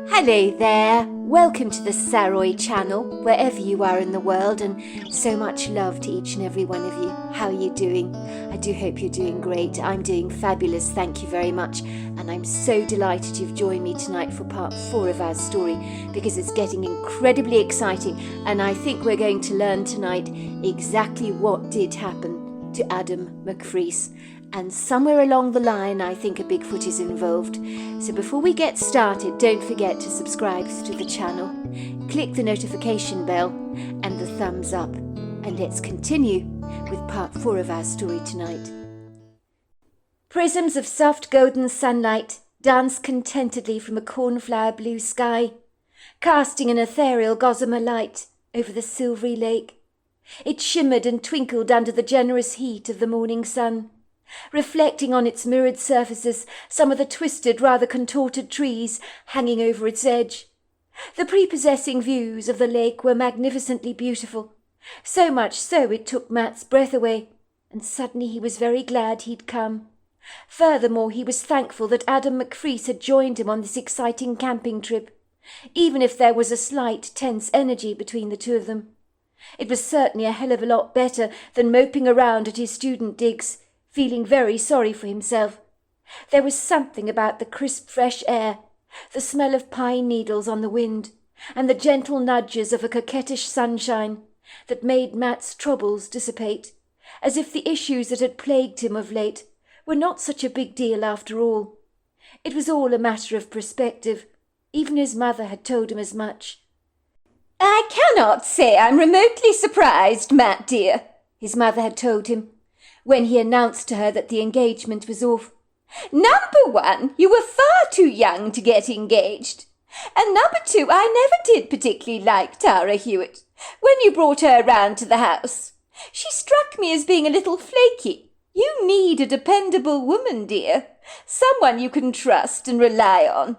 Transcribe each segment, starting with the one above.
Hello there, welcome to the Saroy channel, wherever you are in the world, and so much love to each and every one of you. How are you doing? I do hope you're doing great. I'm doing fabulous, thank you very much, and I'm so delighted you've joined me tonight for part 4 of our story, because it's getting incredibly exciting, and I think we're going to learn tonight exactly what did happen to Adam McFreece. And somewhere along the line, I think a Bigfoot is involved. So before we get started, don't forget to subscribe to the channel, click the notification bell and the thumbs up. And let's continue with part 4 of our story tonight. Prisms of soft golden sunlight danced contentedly from a cornflower blue sky, casting an ethereal gossamer light over the silvery lake. It shimmered and twinkled under the generous heat of the morning sun, reflecting on its mirrored surfaces some of the twisted, rather contorted trees hanging over its edge. The prepossessing views of the lake were magnificently beautiful, so much so it took Matt's breath away, and suddenly he was very glad he'd come. Furthermore, he was thankful that Adam McFreece had joined him on this exciting camping trip, even if there was a slight tense energy between the two of them. It was certainly a hell of a lot better than moping around at his student digs, feeling very sorry for himself. There was something about the crisp fresh air, the smell of pine needles on the wind, and the gentle nudges of a coquettish sunshine that made Matt's troubles dissipate, as if the issues that had plagued him of late were not such a big deal after all. It was all a matter of perspective. Even his mother had told him as much. "I cannot say I'm remotely surprised, Matt dear," his mother had told him, when he announced to her that the engagement was off. "Number one, you were far too young to get engaged. And number two, I never did particularly like Tara Hewitt when you brought her round to the house. She struck me as being a little flaky. You need a dependable woman, dear, someone you can trust and rely on.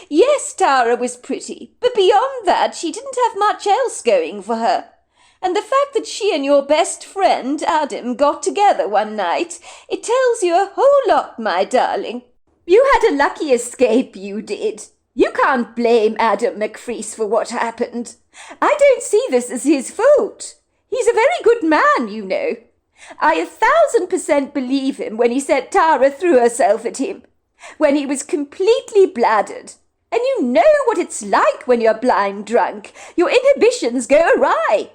Yes, Tara was pretty, but beyond that she didn't have much else going for her. And the fact that she and your best friend, Adam, got together one night, it tells you a whole lot, my darling. You had a lucky escape, you did. You can't blame Adam McFreece for what happened. I don't see this as his fault. He's a very good man, you know. I 1,000% believe him when he said Tara threw herself at him, when he was completely bladdered. And you know what it's like when you're blind drunk. Your inhibitions go awry.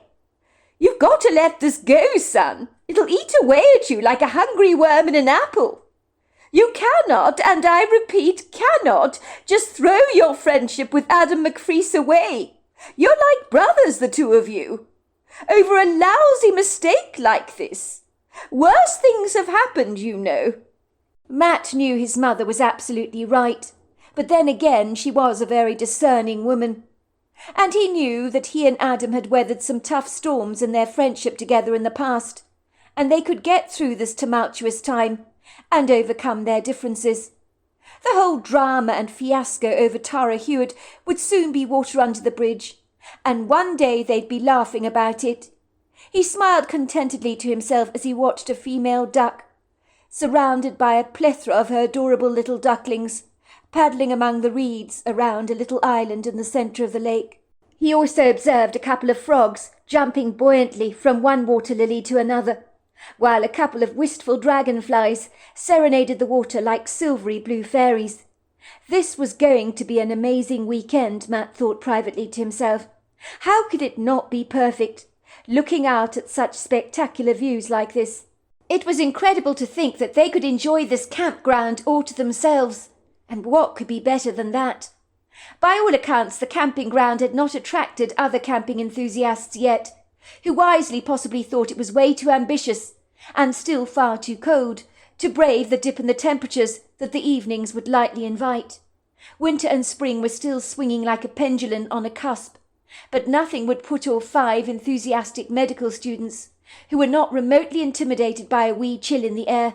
You've got to let this go, son. It'll eat away at you like a hungry worm in an apple. You cannot, and I repeat, cannot, just throw your friendship with Adam McFreece away. You're like brothers, the two of you, over a lousy mistake like this. Worse things have happened, you know." Matt knew his mother was absolutely right, but then again she was a very discerning woman. And he knew that he and Adam had weathered some tough storms in their friendship together in the past, and they could get through this tumultuous time and overcome their differences. The whole drama and fiasco over Tara Hewitt would soon be water under the bridge, and one day they'd be laughing about it. He smiled contentedly to himself as he watched a female duck, surrounded by a plethora of her adorable little ducklings, paddling among the reeds around a little island in the centre of the lake. He also observed a couple of frogs jumping buoyantly from one water lily to another, while a couple of wistful dragonflies serenaded the water like silvery blue fairies. This was going to be an amazing weekend, Matt thought privately to himself. How could it not be perfect, looking out at such spectacular views like this? It was incredible to think that they could enjoy this campground all to themselves. And what could be better than that? By all accounts, the camping ground had not attracted other camping enthusiasts yet, who wisely possibly thought it was way too ambitious, and still far too cold, to brave the dip in the temperatures that the evenings would lightly invite. Winter and spring were still swinging like a pendulum on a cusp, but nothing would put off 5 enthusiastic medical students, who were not remotely intimidated by a wee chill in the air.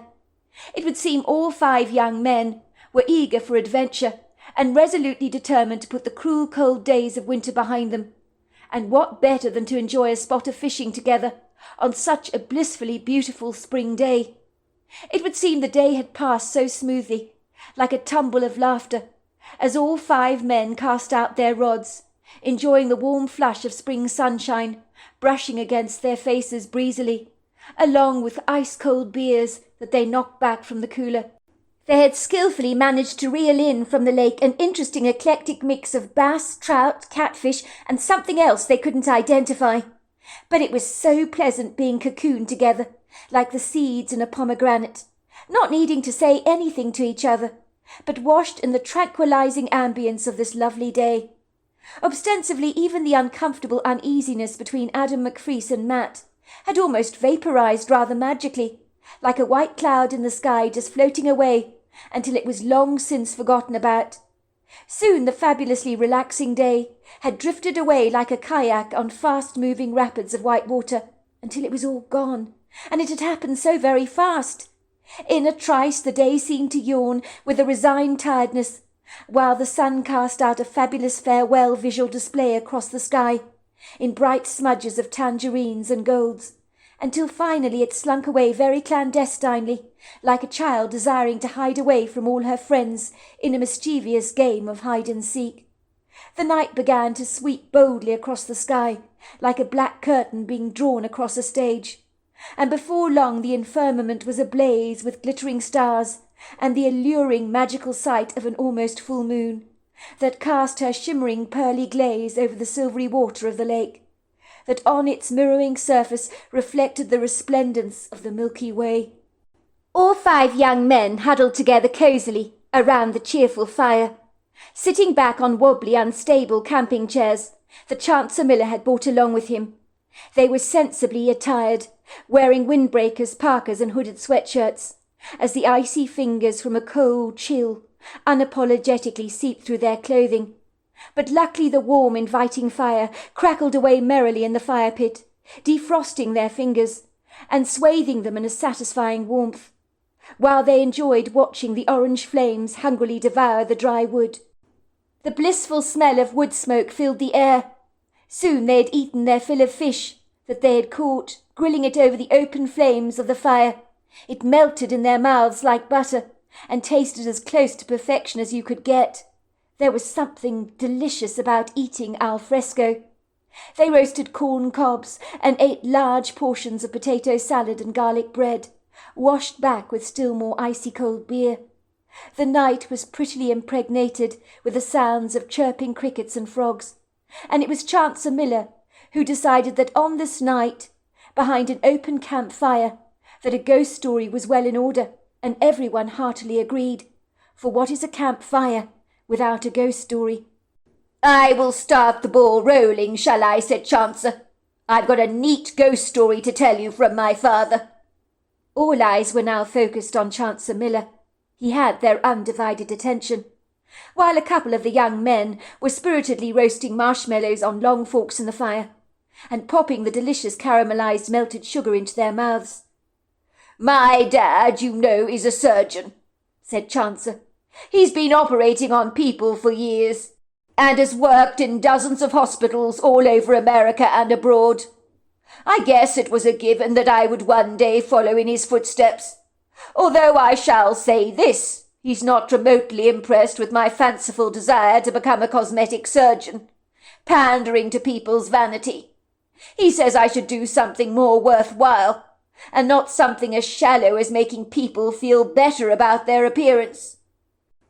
It would seem all 5 young men were eager for adventure and resolutely determined to put the cruel cold days of winter behind them. And what better than to enjoy a spot of fishing together on such a blissfully beautiful spring day? It would seem the day had passed so smoothly, like a tumble of laughter, as all 5 men cast out their rods, enjoying the warm flush of spring sunshine brushing against their faces breezily, along with ice-cold beers that they knocked back from the cooler. They had skillfully managed to reel in from the lake an interesting eclectic mix of bass, trout, catfish, and something else they couldn't identify. But it was so pleasant being cocooned together, like the seeds in a pomegranate, not needing to say anything to each other, but washed in the tranquilizing ambience of this lovely day. Ostensibly, even the uncomfortable uneasiness between Adam McFreese and Matt had almost vaporized rather magically, like a white cloud in the sky just floating away until it was long since forgotten about. Soon the fabulously relaxing day had drifted away like a kayak on fast-moving rapids of white water until it was all gone, and it had happened so very fast. In a trice the day seemed to yawn with a resigned tiredness, while the sun cast out a fabulous farewell visual display across the sky, in bright smudges of tangerines and golds, until finally it slunk away very clandestinely, like a child desiring to hide away from all her friends in a mischievous game of hide-and-seek. The night began to sweep boldly across the sky, like a black curtain being drawn across a stage, and before long the firmament was ablaze with glittering stars and the alluring magical sight of an almost full moon, that cast her shimmering pearly glaze over the silvery water of the lake, that on its mirroring surface reflected the resplendence of the Milky Way. All 5 young men huddled together cosily around the cheerful fire, sitting back on wobbly, unstable camping chairs that Chancer Miller had brought along with him. They were sensibly attired, wearing windbreakers, parkas, and hooded sweatshirts, as the icy fingers from a cold chill unapologetically seeped through their clothing. But luckily the warm, inviting fire crackled away merrily in the fire pit, defrosting their fingers and swathing them in a satisfying warmth, while they enjoyed watching the orange flames hungrily devour the dry wood. The blissful smell of wood smoke filled the air. Soon they had eaten their fill of fish that they had caught, grilling it over the open flames of the fire. It melted in their mouths like butter, and tasted as close to perfection as you could get. There was something delicious about eating al fresco. They roasted corn cobs and ate large portions of potato salad and garlic bread, washed back with still more icy-cold beer. The night was prettily impregnated with the sounds of chirping crickets and frogs, and it was Chancer Miller who decided that on this night, behind an open campfire, that a ghost story was well in order, and everyone heartily agreed. For what is a campfire without a ghost story? "I will start the ball rolling, shall I?" said Chancer. "I've got a neat ghost story to tell you from my father." All eyes were now focused on Chancer Miller. He had their undivided attention, while a couple of the young men were spiritedly roasting marshmallows on long forks in the fire, and popping the delicious caramelized melted sugar into their mouths. "My dad, you know, is a surgeon," said Chancer. "He's been operating on people for years, and has worked in dozens of hospitals all over America and abroad. I guess it was a given that I would one day follow in his footsteps, although I shall say this, he's not remotely impressed with my fanciful desire to become a cosmetic surgeon, pandering to people's vanity. He says I should do something more worthwhile, and not something as shallow as making people feel better about their appearance."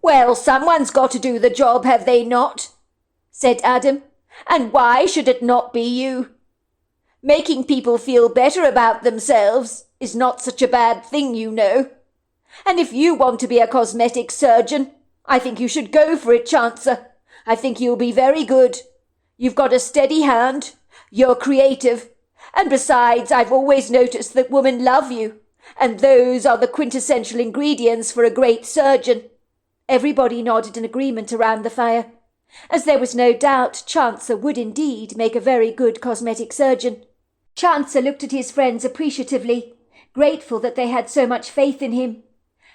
"Well, someone's got to do the job, have they not?" said Adam. "And why should it not be you? Making people feel better about themselves is not such a bad thing, you know. And if you want to be a cosmetic surgeon, I think you should go for it, Chancer. I think you'll be very good. You've got a steady hand, you're creative, and besides, I've always noticed that women love you, and those are the quintessential ingredients for a great surgeon." Everybody nodded in agreement around the fire, as there was no doubt Chancer would indeed make a very good cosmetic surgeon. Chancer looked at his friends appreciatively, grateful that they had so much faith in him.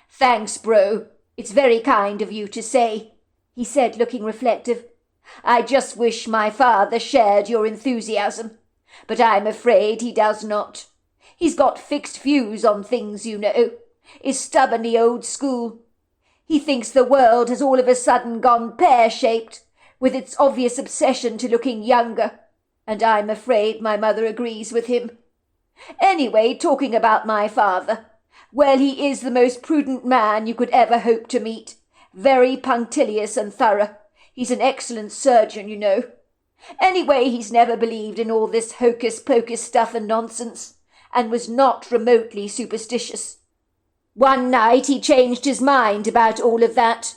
"Thanks, bro. It's very kind of you to say," he said, looking reflective. "I just wish my father shared your enthusiasm, but I'm afraid he does not. He's got fixed views on things, you know, is stubbornly old school. He thinks the world has all of a sudden gone pear-shaped, with its obvious obsession to looking younger, and I'm afraid my mother agrees with him. Anyway, talking about my father, well, he is the most prudent man you could ever hope to meet. Very punctilious and thorough. He's an excellent surgeon, you know. Anyway, he's never believed in all this hocus-pocus stuff and nonsense, and was not remotely superstitious. One night he changed his mind about all of that.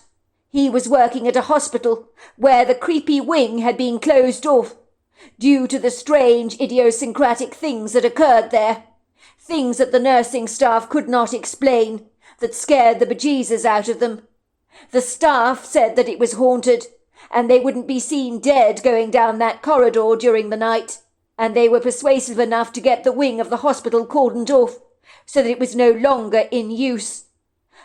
He was working at a hospital where the creepy wing had been closed off, due to the strange idiosyncratic things that occurred there. Things that the nursing staff could not explain, that scared the bejesus out of them. The staff said that it was haunted, and they wouldn't be seen dead going down that corridor during the night, and they were persuasive enough to get the wing of the hospital cordoned off, so that it was no longer in use.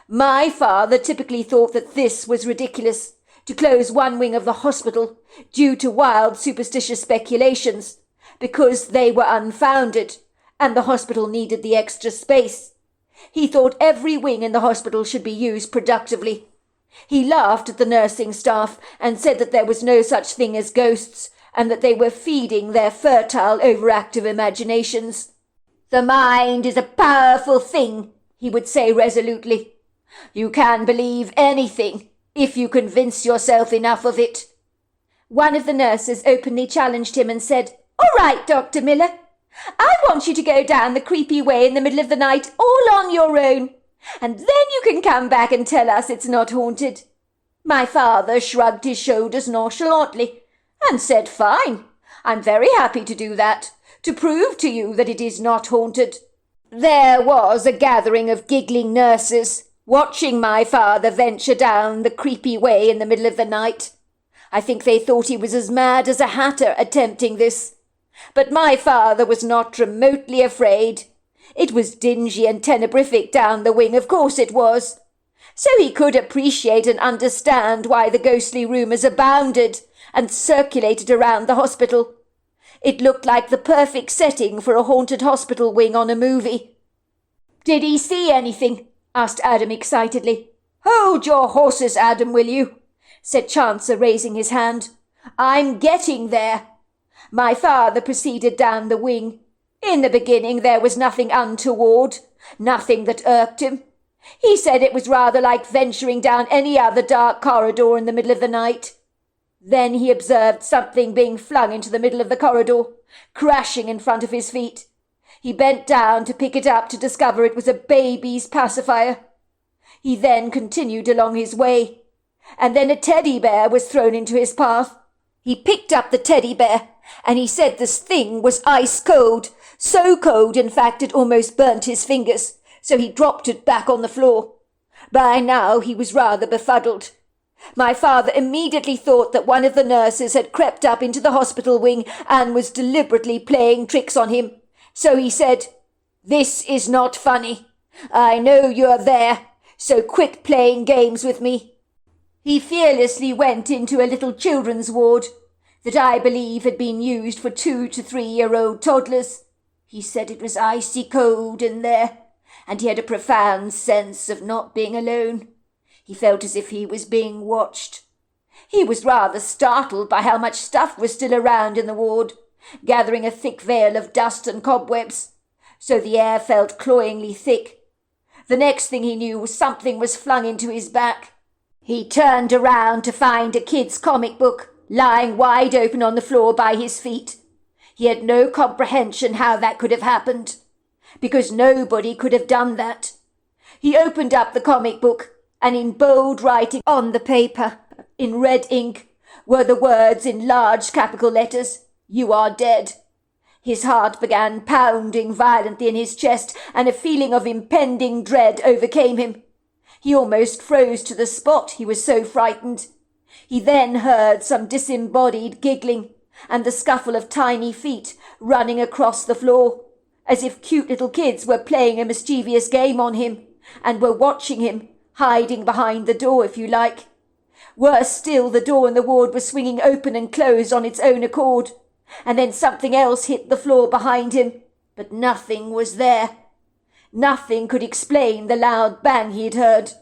My father typically thought that this was ridiculous, to close one wing of the hospital due to wild superstitious speculations, because they were unfounded, and the hospital needed the extra space. He thought every wing in the hospital should be used productively. He laughed at the nursing staff and said that there was no such thing as ghosts, and that they were feeding their fertile, overactive imaginations. "The mind is a powerful thing," he would say resolutely. "You can believe anything, if you convince yourself enough of it." One of the nurses openly challenged him and said, "All right, Dr. Miller, I want you to go down the creepy way in the middle of the night all on your own, and then you can come back and tell us it's not haunted." My father shrugged his shoulders nonchalantly and said, "Fine, I'm very happy to do that, to prove to you that it is not haunted." There was a gathering of giggling nurses, watching my father venture down the creepy way in the middle of the night. I think they thought he was as mad as a hatter attempting this. But my father was not remotely afraid. It was dingy and tenebrific down the wing, of course it was. So he could appreciate and understand why the ghostly rumours abounded and circulated around the hospital. It looked like the perfect setting for a haunted hospital wing on a movie. "Did he see anything?" asked Adam excitedly. "Hold your horses, Adam, will you?" said Chancer, raising his hand. "I'm getting there." My father proceeded down the wing. In the beginning there was nothing untoward, nothing that irked him. He said it was rather like venturing down any other dark corridor in the middle of the night. Then he observed something being flung into the middle of the corridor, crashing in front of his feet. He bent down to pick it up to discover it was a baby's pacifier. He then continued along his way, and then a teddy bear was thrown into his path. He picked up the teddy bear, and he said this thing was ice cold, so cold in fact it almost burnt his fingers, so he dropped it back on the floor. By now he was rather befuddled. My father immediately thought that one of the nurses had crept up into the hospital wing and was deliberately playing tricks on him. So he said, "This is not funny. I know you're there, so quit playing games with me." He fearlessly went into a little children's ward that I believe had been used for 2 to 3-year-old toddlers. He said it was icy cold in there, and he had a profound sense of not being alone. He felt as if he was being watched. He was rather startled by how much stuff was still around in the ward, gathering a thick veil of dust and cobwebs, so the air felt cloyingly thick. The next thing he knew, something was flung into his back. He turned around to find a kid's comic book lying wide open on the floor by his feet. He had no comprehension how that could have happened, because nobody could have done that. He opened up the comic book, and in bold writing on the paper, in red ink, were the words in large capital letters, "You are dead." His heart began pounding violently in his chest, and a feeling of impending dread overcame him. He almost froze to the spot, he was so frightened. He then heard some disembodied giggling, and the scuffle of tiny feet running across the floor, as if cute little kids were playing a mischievous game on him, and were watching him, hiding behind the door, if you like. Worse still, the door in the ward was swinging open and closed on its own accord, and then something else hit the floor behind him, but nothing was there. Nothing could explain the loud bang he had heard.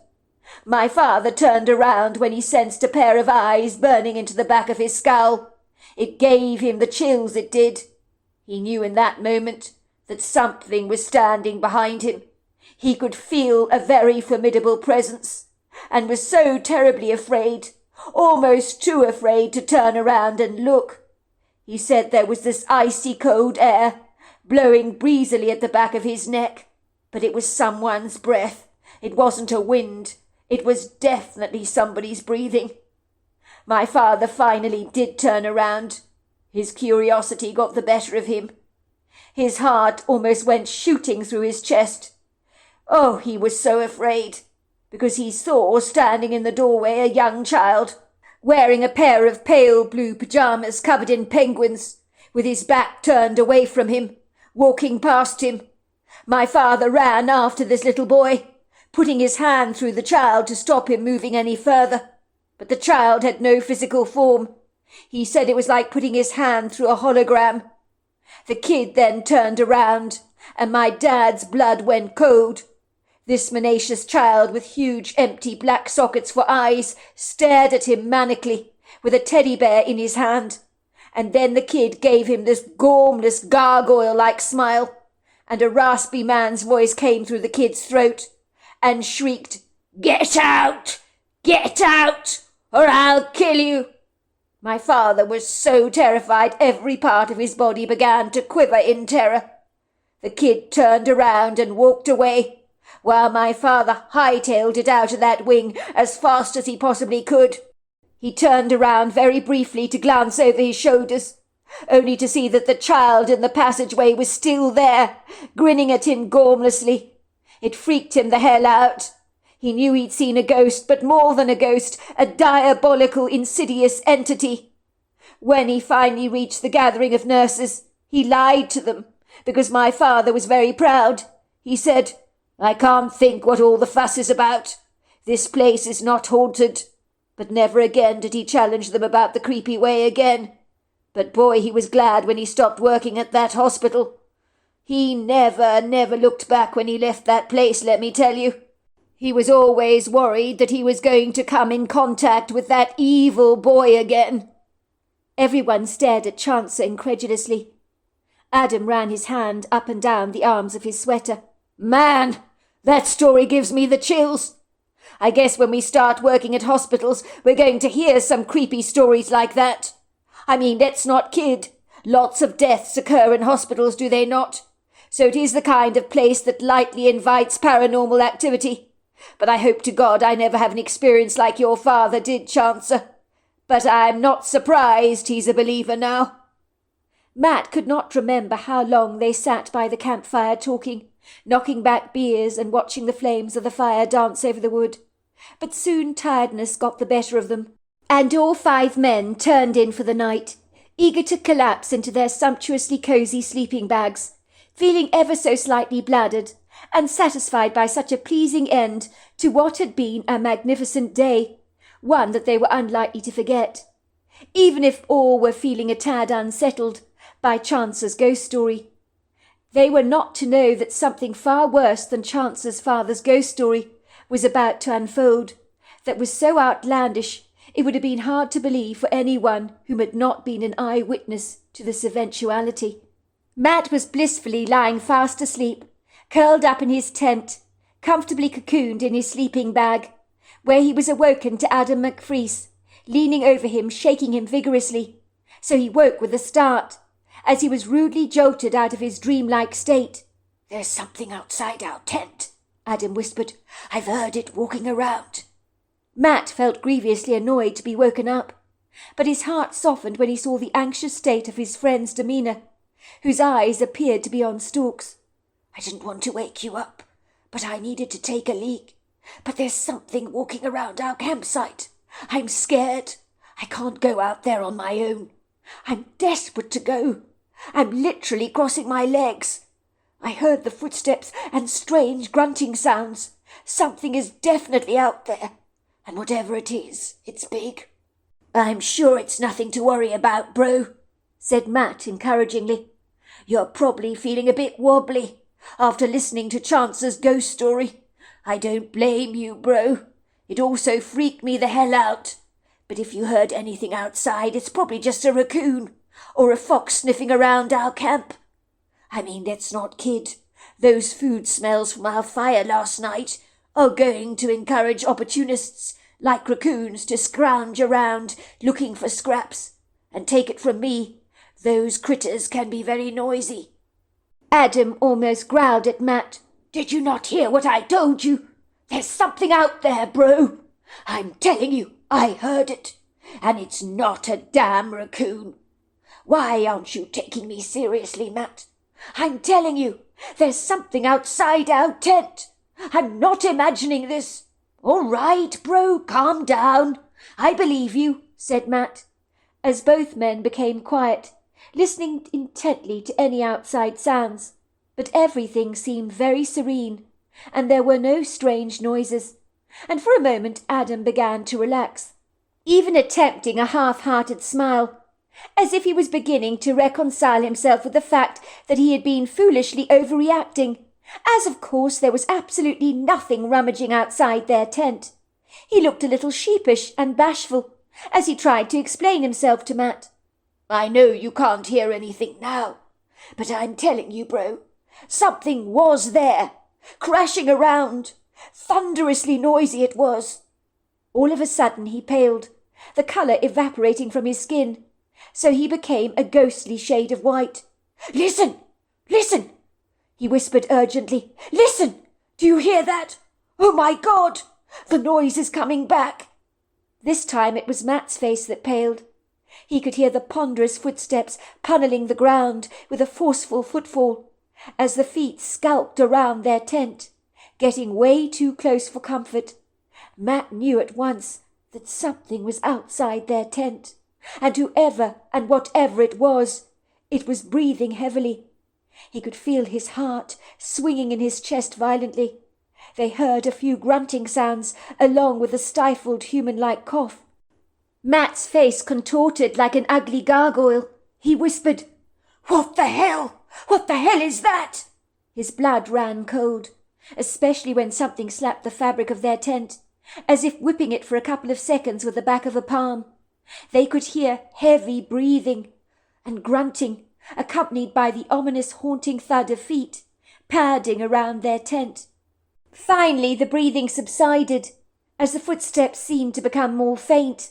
My father turned around when he sensed a pair of eyes burning into the back of his skull. It gave him the chills, it did. He knew in that moment that something was standing behind him. He could feel a very formidable presence, and was so terribly afraid, almost too afraid to turn around and look. He said there was this icy cold air blowing breezily at the back of his neck, but it was someone's breath. It wasn't a wind. It was definitely somebody's breathing. My father finally did turn around. His curiosity got the better of him. His heart almost went shooting through his chest. Oh, he was so afraid, because he saw standing in the doorway a young child, wearing a pair of pale blue pyjamas covered in penguins, with his back turned away from him, walking past him. My father ran after this little boy, putting his hand through the child to stop him moving any further. But the child had no physical form. He said it was like putting his hand through a hologram. The kid then turned around, and my dad's blood went cold. This monacious child with huge empty black sockets for eyes stared at him manically, with a teddy bear in his hand. And then the kid gave him this gormless gargoyle-like smile, and a raspy man's voice came through the kid's throat, and shrieked, "Get out! Get out, or I'll kill you!" My father was so terrified every part of his body began to quiver in terror. The kid turned around and walked away, while my father hightailed it out of that wing as fast as he possibly could. He turned around very briefly to glance over his shoulders, only to see that the child in the passageway was still there, grinning at him gormlessly. It freaked him the hell out. He knew he'd seen a ghost, but more than a ghost, a diabolical, insidious entity. When he finally reached the gathering of nurses, he lied to them, because my father was very proud. He said, "I can't think what all the fuss is about. This place is not haunted." But never again did he challenge them about the creepy way again. But boy, he was glad when he stopped working at that hospital. He never looked back when he left that place, let me tell you. He was always worried that he was going to come in contact with that evil boy again. Everyone stared at Chancer incredulously. Adam ran his hand up and down the arms of his sweater. "Man, that story gives me the chills. I guess when we start working at hospitals, we're going to hear some creepy stories like that. I mean, let's not kid. Lots of deaths occur in hospitals, do they not? So it is the kind of place that lightly invites paranormal activity. But I hope to God I never have an experience like your father did, Chancer. But I'm not surprised he's a believer now." Matt could not remember how long they sat by the campfire talking, knocking back beers and watching the flames of the fire dance over the wood. But soon tiredness got the better of them, and all 5 men turned in for the night, eager to collapse into their sumptuously cosy sleeping bags, feeling ever so slightly bladdered, and satisfied by such a pleasing end to what had been a magnificent day, one that they were unlikely to forget, even if all were feeling a tad unsettled by Chancer's ghost story. They were not to know that something far worse than Chancer's father's ghost story was about to unfold, that was so outlandish it would have been hard to believe for anyone whom had not been an eyewitness to this eventuality. Matt was blissfully lying fast asleep, curled up in his tent, comfortably cocooned in his sleeping bag, where he was awoken to Adam McFreese, leaning over him, shaking him vigorously. So he woke with a start, as he was rudely jolted out of his dreamlike state. "There's something outside our tent," Adam whispered. "I've heard it walking around." Matt felt grievously annoyed to be woken up, but his heart softened when he saw the anxious state of his friend's demeanour, whose eyes appeared to be on stalks. "I didn't want to wake you up, but I needed to take a leak. But there's something walking around our campsite. I'm scared. I can't go out there on my own. I'm desperate to go. I'm literally crossing my legs. I heard the footsteps and strange grunting sounds. Something is definitely out there. And whatever it is, it's big." "I'm sure it's nothing to worry about, bro," said Matt encouragingly. "You're probably feeling a bit wobbly after listening to Chancer's ghost story. I don't blame you, bro. It also freaked me the hell out. But if you heard anything outside, it's probably just a raccoon or a fox sniffing around our camp. I mean, let's not kid. Those food smells from our fire last night are going to encourage opportunists like raccoons to scrounge around looking for scraps. And take it from me, those critters can be very noisy." Adam almost growled at Matt. "Did you not hear what I told you? There's something out there, bro. I'm telling you, I heard it. And it's not a damn raccoon. Why aren't you taking me seriously, Matt? I'm telling you, there's something outside our tent. I'm not imagining this." "All right, bro, calm down. I believe you," said Matt, as both men became quiet, listening intently to any outside sounds. But everything seemed very serene, and there were no strange noises, and for a moment Adam began to relax, even attempting a half-hearted smile, as if he was beginning to reconcile himself with the fact that he had been foolishly overreacting, as of course there was absolutely nothing rummaging outside their tent. He looked a little sheepish and bashful as he tried to explain himself to Matt. "I know you can't hear anything now, but I'm telling you, bro, something was there, crashing around. Thunderously noisy it was." All of a sudden he paled, the colour evaporating from his skin, so he became a ghostly shade of white. "Listen! Listen!" he whispered urgently. "Listen! Do you hear that? Oh my God! The noise is coming back." This time it was Matt's face that paled. He could hear the ponderous footsteps punneling the ground with a forceful footfall, as the feet skulked around their tent, getting way too close for comfort. Matt knew at once that something was outside their tent, and whoever and whatever it was breathing heavily. He could feel his heart swinging in his chest violently. They heard a few grunting sounds, along with a stifled human-like cough. Matt's face contorted like an ugly gargoyle. He whispered, "What the hell? What the hell is that?" His blood ran cold, especially when something slapped the fabric of their tent, as if whipping it for a couple of seconds with the back of a palm. They could hear heavy breathing and grunting, accompanied by the ominous haunting thud of feet padding around their tent. Finally the breathing subsided, as the footsteps seemed to become more faint.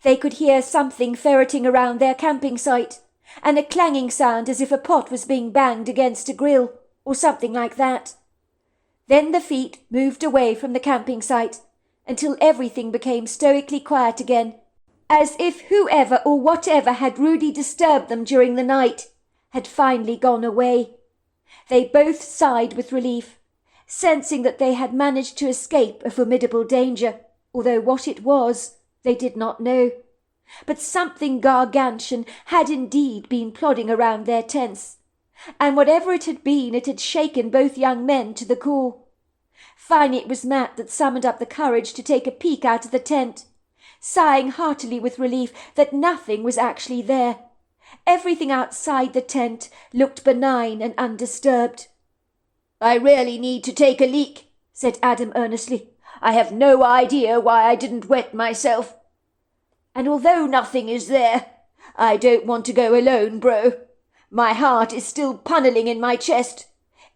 They could hear something ferreting around their camping site, and a clanging sound as if a pot was being banged against a grill, or something like that. Then the feet moved away from the camping site, until everything became stoically quiet again, as if whoever or whatever had rudely disturbed them during the night had finally gone away. They both sighed with relief, sensing that they had managed to escape a formidable danger, although what it was they did not know. But something gargantuan had indeed been plodding around their tents, and whatever it had been, it had shaken both young men to the core. Finally it was Matt that summoned up the courage to take a peek out of the tent, sighing heartily with relief that nothing was actually there. Everything outside the tent looked benign and undisturbed. "I really need to take a leak," said Adam earnestly. "I have no idea why I didn't wet myself. And although nothing is there, I don't want to go alone, bro. My heart is still punneling in my chest.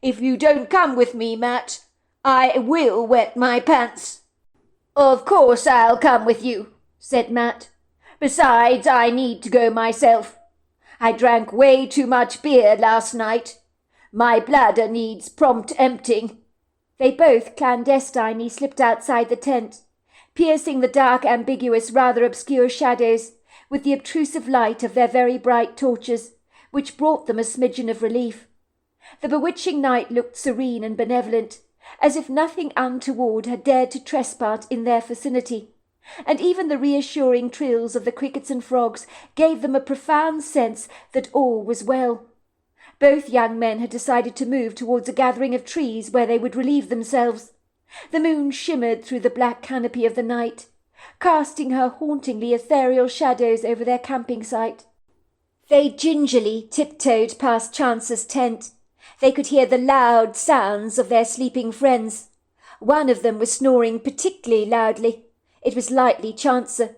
If you don't come with me, Matt, I will wet my pants." "Of course I'll come with you," said Matt. "Besides, I need to go myself. I drank way too much beer last night. My bladder needs prompt emptying." They both clandestinely slipped outside the tent, piercing the dark, ambiguous, rather obscure shadows with the obtrusive light of their very bright torches, which brought them a smidgen of relief. The bewitching night looked serene and benevolent, as if nothing untoward had dared to trespass in their vicinity, and even the reassuring trills of the crickets and frogs gave them a profound sense that all was well. Both young men had decided to move towards a gathering of trees where they would relieve themselves. The moon shimmered through the black canopy of the night, casting her hauntingly ethereal shadows over their camping site. They gingerly tiptoed past Chance's tent. They could hear the loud sounds of their sleeping friends. One of them was snoring particularly loudly. It was likely Chancer.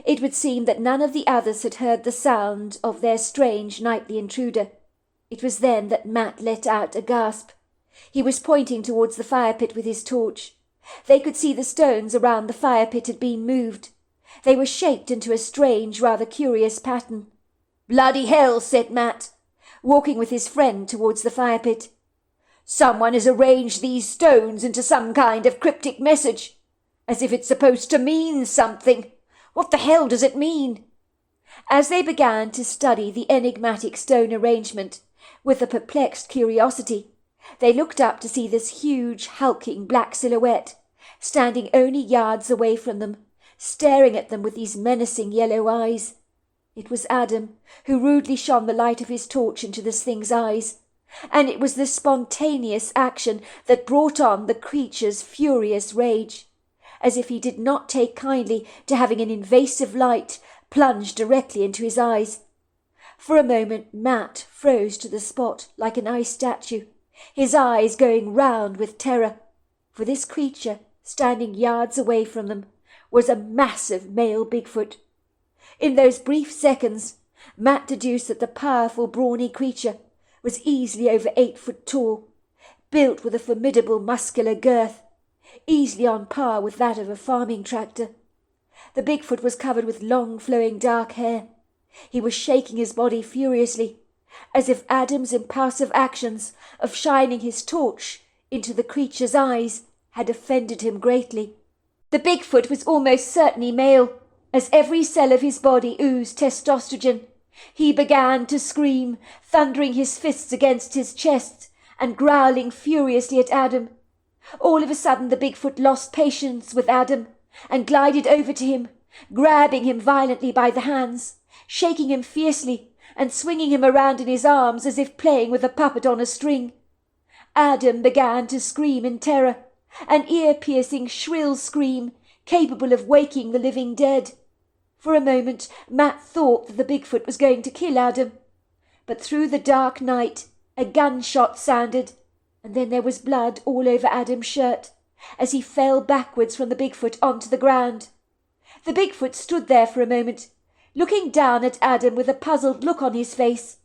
It would seem that none of the others had heard the sound of their strange nightly intruder. It was then that Matt let out a gasp. He was pointing towards the fire pit with his torch. They could see the stones around the fire pit had been moved. They were shaped into a strange, rather curious pattern. "Bloody hell," said Matt, walking with his friend towards the fire pit. "Someone has arranged these stones into some kind of cryptic message, as if it's supposed to mean something. What the hell does it mean?" As they began to study the enigmatic stone arrangement with a perplexed curiosity, they looked up to see this huge, hulking black silhouette standing only yards away from them, staring at them with these menacing yellow eyes. It was Adam, who rudely shone the light of his torch into this thing's eyes, and it was this spontaneous action that brought on the creature's furious rage, as if he did not take kindly to having an invasive light plunged directly into his eyes. For a moment Matt froze to the spot like an ice statue, his eyes going round with terror, for this creature, standing yards away from them, was a massive male Bigfoot. In those brief seconds, Matt deduced that the powerful, brawny creature was easily over 8 foot tall, built with a formidable muscular girth, easily on par with that of a farming tractor. The Bigfoot was covered with long, flowing dark hair. He was shaking his body furiously, as if Adam's impulsive actions of shining his torch into the creature's eyes had offended him greatly. The Bigfoot was almost certainly male, as every cell of his body oozed testosterone. He began to scream, thundering his fists against his chest and growling furiously at Adam. All of a sudden the Bigfoot lost patience with Adam and glided over to him, grabbing him violently by the hands, shaking him fiercely and swinging him around in his arms as if playing with a puppet on a string. Adam began to scream in terror, an ear-piercing, shrill scream capable of waking the living dead. For a moment Matt thought that the Bigfoot was going to kill Adam, but through the dark night a gunshot sounded, and then there was blood all over Adam's shirt as he fell backwards from the Bigfoot onto the ground. The Bigfoot stood there for a moment, looking down at Adam with a puzzled look on his face.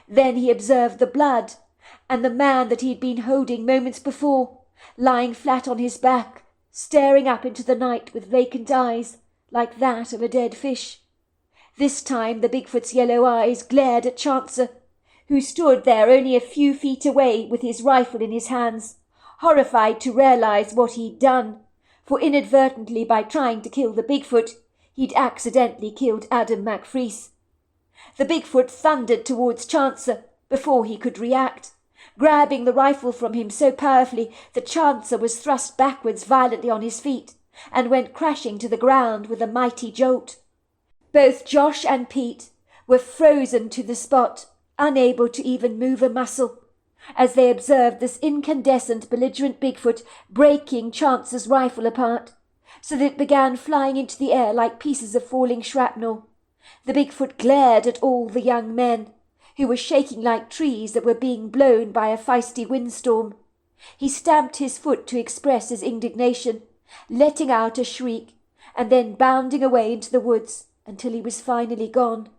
Then he observed the blood and the man that he had been holding moments before, lying flat on his back, staring up into the night with vacant eyes like that of a dead fish. This time the Bigfoot's yellow eyes glared at Chancer, who stood there only a few feet away with his rifle in his hands, horrified to realize what he'd done, for inadvertently by trying to kill the Bigfoot, he'd accidentally killed Adam McFreese. The Bigfoot thundered towards Chancer before he could react, grabbing the rifle from him so powerfully that Chancer was thrust backwards violently on his feet and went crashing to the ground with a mighty jolt. Both Josh and Pete were frozen to the spot, unable to even move a muscle, as they observed this incandescent, belligerent Bigfoot breaking Chancer's rifle apart, so that it began flying into the air like pieces of falling shrapnel. The Bigfoot glared at all the young men, who were shaking like trees that were being blown by a feisty windstorm. He stamped his foot to express his indignation, letting out a shriek, and then bounding away into the woods until he was finally gone.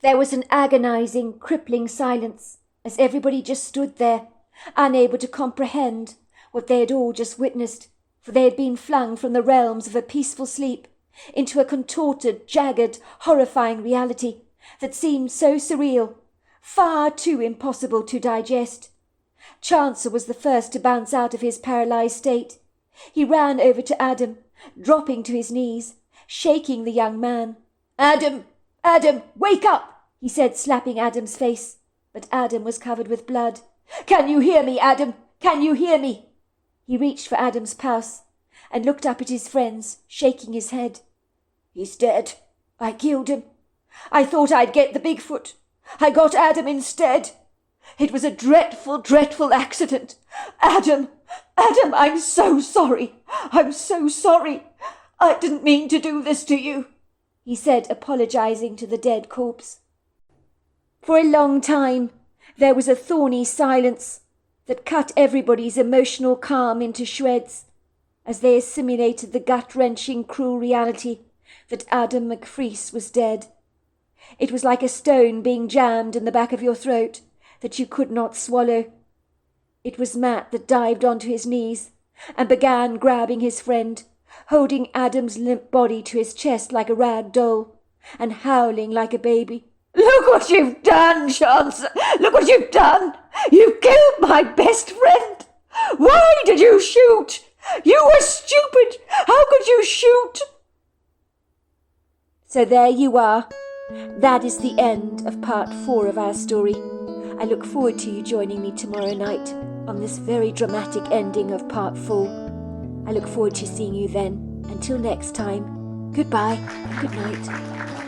There was an agonizing, crippling silence, as everybody just stood there, unable to comprehend what they had all just witnessed, for they had been flung from the realms of a peaceful sleep into a contorted, jagged, horrifying reality that seemed so surreal, far too impossible to digest. Chancer was the first to bounce out of his paralyzed state. He ran over to Adam, dropping to his knees, shaking the young man. "Adam! Adam! Wake up!" he said, slapping Adam's face. But Adam was covered with blood. "Can you hear me, Adam? Can you hear me?" He reached for Adam's pulse and looked up at his friends, shaking his head. "He's dead. I killed him. I thought I'd get the Bigfoot. I got Adam instead. It was a dreadful, dreadful accident. Adam! Adam, I'm so sorry. I'm so sorry. I didn't mean to do this to you," he said, apologizing to the dead corpse. For a long time there was a thorny silence. that cut everybody's emotional calm into shreds as they assimilated the gut-wrenching cruel reality that Adam McFreese was dead. It was like a stone being jammed in the back of your throat that you could not swallow. It was Matt that dived onto his knees and began grabbing his friend, holding Adam's limp body to his chest like a rag doll, and howling like a baby. "Look what you've done, Chance! Look what you've done! You've killed my best friend! Why did you shoot? You were stupid! How could you shoot?" So there you are. That is the end of part 4 of our story. I look forward to you joining me tomorrow night on this very dramatic ending of part 4. I look forward to seeing you then. Until next time, goodbye and good night.